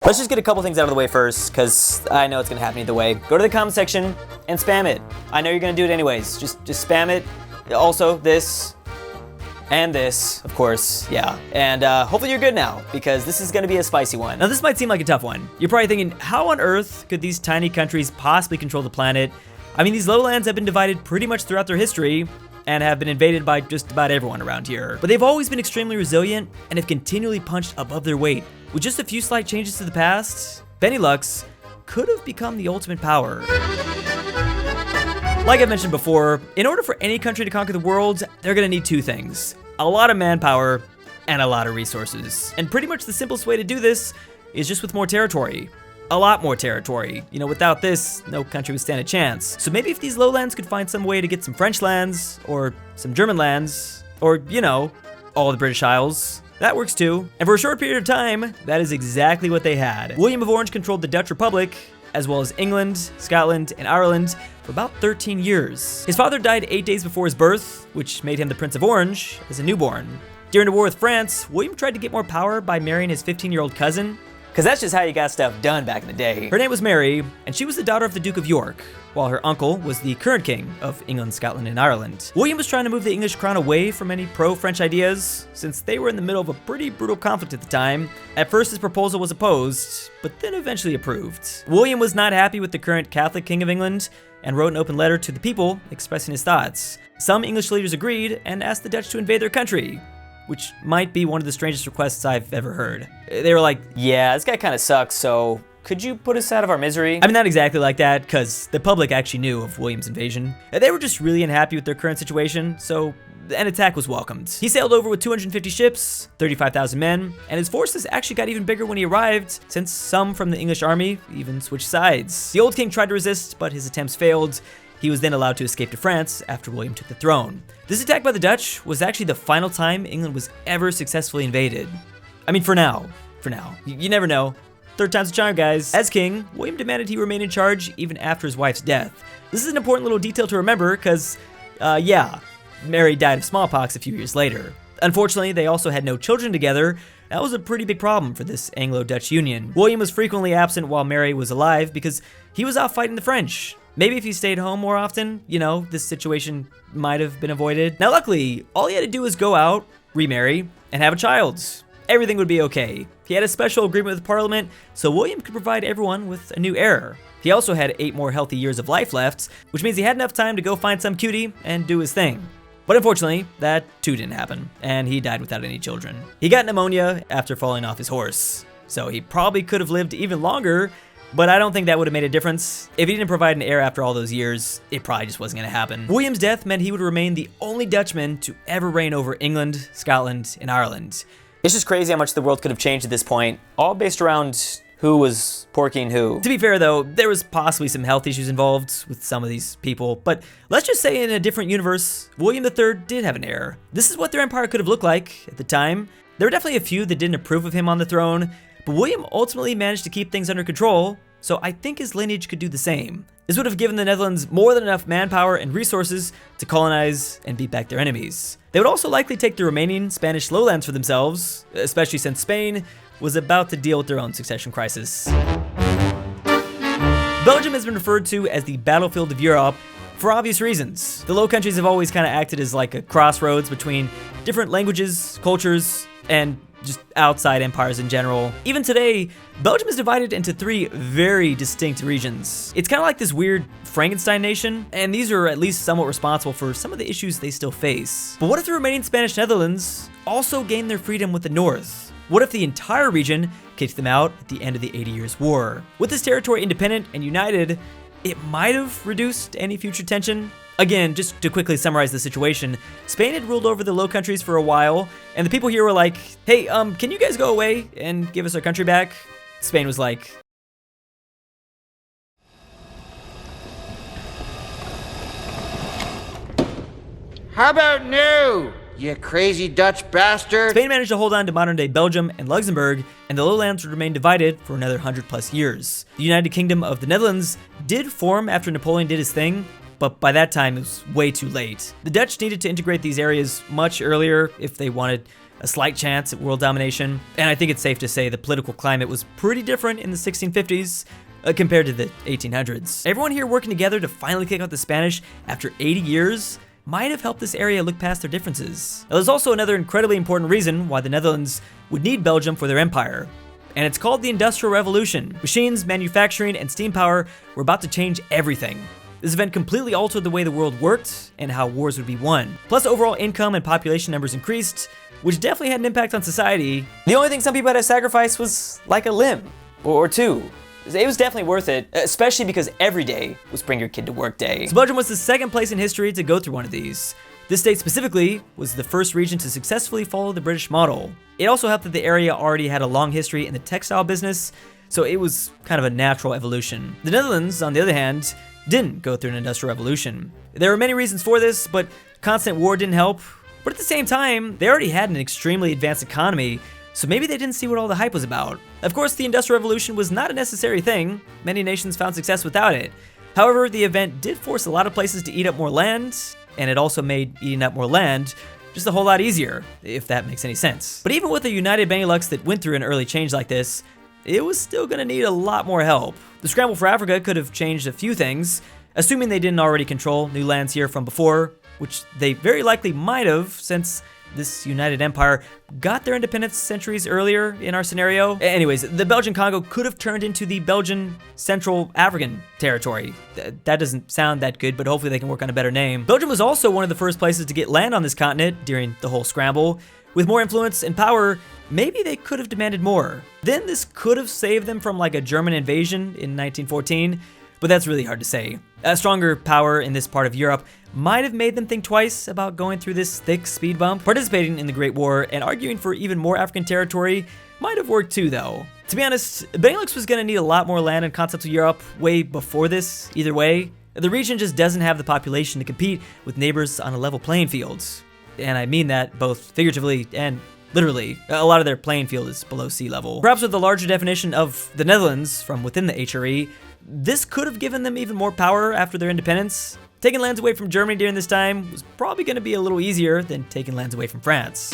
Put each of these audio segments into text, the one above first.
Let's just get a couple things out of the way first, because I know it's gonna happen either way. Go to the comment section and spam it. I know you're gonna do it anyways. Just spam it. Also, this and this, of course, yeah. And hopefully you're good now, because this is gonna be a spicy one. Now this might seem like a tough one. You're probably thinking, how on earth could these tiny countries possibly control the planet? I mean, these lowlands have been divided pretty much throughout their history and have been invaded by just about everyone around here. But they've always been extremely resilient and have continually punched above their weight. With just a few slight changes to the past, Benelux could have become the ultimate power. Like I mentioned before, in order for any country to conquer the world, they're gonna need two things: a lot of manpower and a lot of resources. And pretty much the simplest way to do this is just with more territory. A lot more territory. You know, without this, no country would stand a chance. So maybe if these lowlands could find some way to get some French lands, or some German lands, or, you know, all the British Isles, that works too. And for a short period of time, that is exactly what they had. William of Orange controlled the Dutch Republic, as well as England, Scotland, and Ireland for about 13 years. His father died 8 days before his birth, which made him the Prince of Orange as a newborn. During the war with France, William tried to get more power by marrying his 15-year-old cousin, because that's just how you got stuff done back in the day. Her name was Mary, and she was the daughter of the Duke of York, while her uncle was the current king of England, Scotland, and Ireland. William was trying to move the English crown away from any pro-French ideas, since they were in the middle of a pretty brutal conflict at the time. At first, his proposal was opposed, but then eventually approved. William was not happy with the current Catholic king of England, and wrote an open letter to the people expressing his thoughts. Some English leaders agreed and asked the Dutch to invade their country, which might be one of the strangest requests I've ever heard. They were like, yeah, this guy kind of sucks, so could you put us out of our misery? I mean, not exactly like that, because the public actually knew of William's invasion. They were just really unhappy with their current situation, so an attack was welcomed. He sailed over with 250 ships, 35,000 men, and his forces actually got even bigger when he arrived, since some from the English army even switched sides. The old king tried to resist, but his attempts failed. He was then allowed to escape to France after William took the throne. This attack by the Dutch was actually the final time England was ever successfully invaded. I mean, for now. You never know. Third time's a charm, guys. As king, William demanded he remain in charge even after his wife's death. This is an important little detail to remember because, yeah, Mary died of smallpox a few years later. Unfortunately, they also had no children together. That was a pretty big problem for this Anglo-Dutch union. William was frequently absent while Mary was alive because he was out fighting the French. Maybe if he stayed home more often, you know, this situation might have been avoided. Now luckily, all he had to do was go out, remarry, and have a child. Everything would be okay. He had a special agreement with Parliament, so William could provide everyone with a new heir. He also had 8 more healthy years of life left, which means he had enough time to go find some cutie and do his thing. But unfortunately, that too didn't happen, and he died without any children. He got pneumonia after falling off his horse, so he probably could have lived even longer, but I don't think that would have made a difference. If he didn't provide an heir after all those years, it probably just wasn't gonna happen. William's death meant he would remain the only Dutchman to ever reign over England, Scotland, and Ireland. It's just crazy how much the world could have changed at this point, all based around who was porking who. To be fair though, there was possibly some health issues involved with some of these people, but let's just say in a different universe, William III did have an heir. This is what their empire could have looked like at the time. There were definitely a few that didn't approve of him on the throne, but William ultimately managed to keep things under control, so I think his lineage could do the same. This would have given the Netherlands more than enough manpower and resources to colonize and beat back their enemies. They would also likely take the remaining Spanish lowlands for themselves, especially since Spain was about to deal with their own succession crisis. Belgium has been referred to as the battlefield of Europe for obvious reasons. The Low Countries have always kind of acted as like a crossroads between different languages, cultures, and just outside empires in general. Even today, Belgium is divided into 3 very distinct regions. It's kind of like this weird Frankenstein nation, and these are at least somewhat responsible for some of the issues they still face. But what if the remaining Spanish Netherlands also gained their freedom with the North? What if the entire region kicked them out at the end of the 80 Years' War? With this territory independent and united, it might have reduced any future tension. Again, just to quickly summarize the situation, Spain had ruled over the Low Countries for a while, and the people here were like, hey, can you guys go away and give us our country back? Spain was like, how about no, you crazy Dutch bastard? Spain managed to hold on to modern-day Belgium and Luxembourg, and the lowlands would remain divided for another 100+ years. The United Kingdom of the Netherlands did form after Napoleon did his thing, but by that time it was way too late. The Dutch needed to integrate these areas much earlier if they wanted a slight chance at world domination, and I think it's safe to say the political climate was pretty different in the 1650s compared to the 1800s. Everyone here working together to finally kick out the Spanish after 80 years might have helped this area look past their differences. Now, there's also another incredibly important reason why the Netherlands would need Belgium for their empire, and it's called the Industrial Revolution. Machines, manufacturing, and steam power were about to change everything. This event completely altered the way the world worked and how wars would be won. Plus, overall income and population numbers increased, which definitely had an impact on society. The only thing some people had to sacrifice was like a limb or two. It was definitely worth it, especially because every day was Bring Your Kid to Work Day. So Belgium was the second place in history to go through one of these. This state specifically was the first region to successfully follow the British model. It also helped that the area already had a long history in the textile business, so it was kind of a natural evolution. The Netherlands, on the other hand, didn't go through an industrial revolution. There were many reasons for this, but constant war didn't help. But at the same time, they already had an extremely advanced economy, so maybe they didn't see what all the hype was about. Of course, the Industrial Revolution was not a necessary thing. Many nations found success without it. However, the event did force a lot of places to eat up more land, and it also made eating up more land just a whole lot easier, if that makes any sense. But even with a united Benelux that went through an early change like this, it was still gonna need a lot more help. The scramble for Africa could have changed a few things, assuming they didn't already control new lands here from before, which they very likely might have, since this united empire got their independence centuries earlier in our scenario. Anyways, the Belgian Congo could have turned into the Belgian Central African Territory. That doesn't sound that good, but hopefully they can work on a better name. Belgium was also one of the first places to get land on this continent during the whole scramble. With more influence and power, maybe they could have demanded more. Then this could have saved them from like a German invasion in 1914, but that's really hard to say. A stronger power in this part of Europe might have made them think twice about going through this thick speed bump. Participating in the Great War and arguing for even more African territory might have worked too, though. To be honest, Benelux was gonna need a lot more land in continental Europe way before this, either way. The region just doesn't have the population to compete with neighbors on a level playing field. And I mean that both figuratively and literally. A lot of their playing field is below sea level. Perhaps with the larger definition of the Netherlands from within the HRE, this could have given them even more power after their independence. Taking lands away from Germany during this time was probably going to be a little easier than taking lands away from France.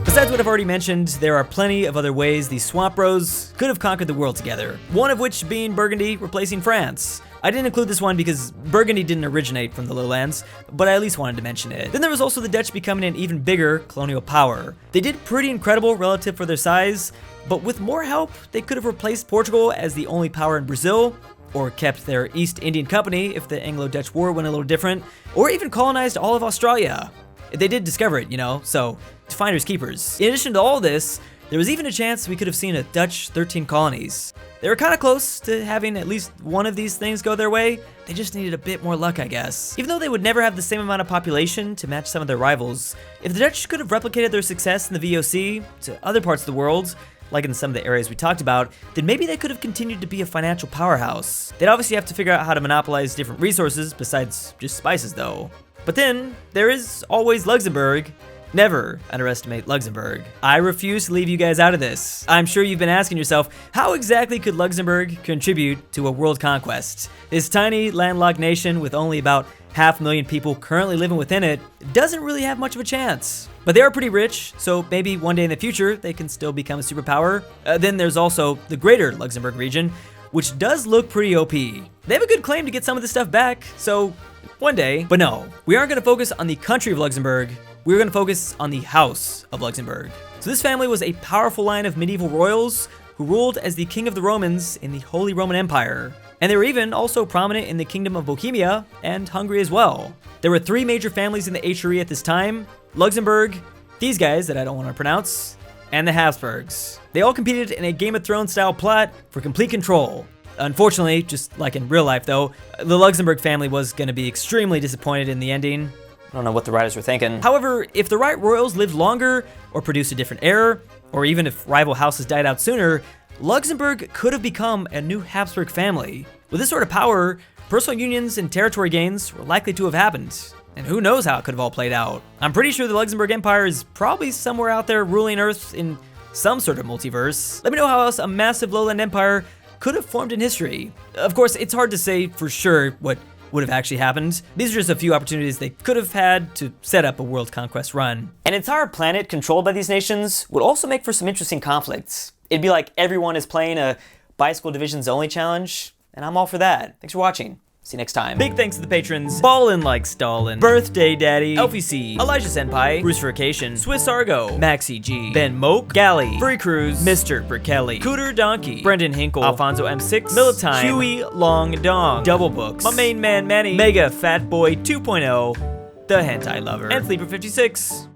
Besides what I've already mentioned, there are plenty of other ways these Swamp Bros could have conquered the world together, one of which being Burgundy replacing France. I didn't include this one because Burgundy didn't originate from the lowlands, but I at least wanted to mention it. Then there was also the Dutch becoming an even bigger colonial power. They did pretty incredible relative for their size, but with more help, they could have replaced Portugal as the only power in Brazil, or kept their East Indian Company if the Anglo-Dutch War went a little different, or even colonized all of Australia. They did discover it, you know, so finders keepers. In addition to all this, there was even a chance we could have seen a Dutch 13 colonies. They were kind of close to having at least one of these things go their way. They just needed a bit more luck, I guess. Even though they would never have the same amount of population to match some of their rivals, if the Dutch could have replicated their success in the VOC to other parts of the world, like in some of the areas we talked about, then maybe they could have continued to be a financial powerhouse. They'd obviously have to figure out how to monopolize different resources besides just spices though. But then, there is always Luxembourg. Never underestimate Luxembourg. I refuse to leave you guys out of this. I'm sure you've been asking yourself, how exactly could Luxembourg contribute to a world conquest? This tiny landlocked nation with only about 500,000 people currently living within it doesn't really have much of a chance. But they are pretty rich, so maybe one day in the future they can still become a superpower. Then there's also the greater Luxembourg region, which does look pretty OP. They have a good claim to get some of this stuff back, so one day. But no, we aren't gonna focus on the country of Luxembourg. We're going to focus on the House of Luxembourg. So this family was a powerful line of medieval royals who ruled as the king of the Romans in the Holy Roman Empire. And they were even also prominent in the Kingdom of Bohemia and Hungary as well. There were three major families in the HRE at this time: Luxembourg, these guys that I don't want to pronounce, and the Habsburgs. They all competed in a Game of Thrones style plot for complete control. Unfortunately, just like in real life though, the Luxembourg family was going to be extremely disappointed in the ending. I don't know what the writers were thinking. However, if the right royals lived longer, or produced a different heir, or even if rival houses died out sooner, Luxembourg could have become a new Habsburg family. With this sort of power, personal unions and territory gains were likely to have happened. And who knows how it could have all played out. I'm pretty sure the Luxembourg Empire is probably somewhere out there ruling Earth in some sort of multiverse. Let me know how else a massive lowland empire could have formed in history. Of course, it's hard to say for sure what would have actually happened. These are just a few opportunities they could have had to set up a world conquest run. An entire planet controlled by these nations would also make for some interesting conflicts. It'd be like everyone is playing a Bicycle Divisions Only challenge, and I'm all for that. Thanks for watching. See you next time. Big thanks to the patrons: Ballin' Like Stalin, Birthday Daddy, Elfie C, Elijah Senpai, Bruce Vacation, Swiss Argo, Maxi G, Ben Moke, Galley, Free Cruise, Mr. Berkeley, Cooter Donkey, Brendan Hinkle, Alfonso M6, Militime, Huey Long Dong, Double Books, my main man Manny, Mega Fat Boy 2.0, The Hentai Lover, and Sleeper56.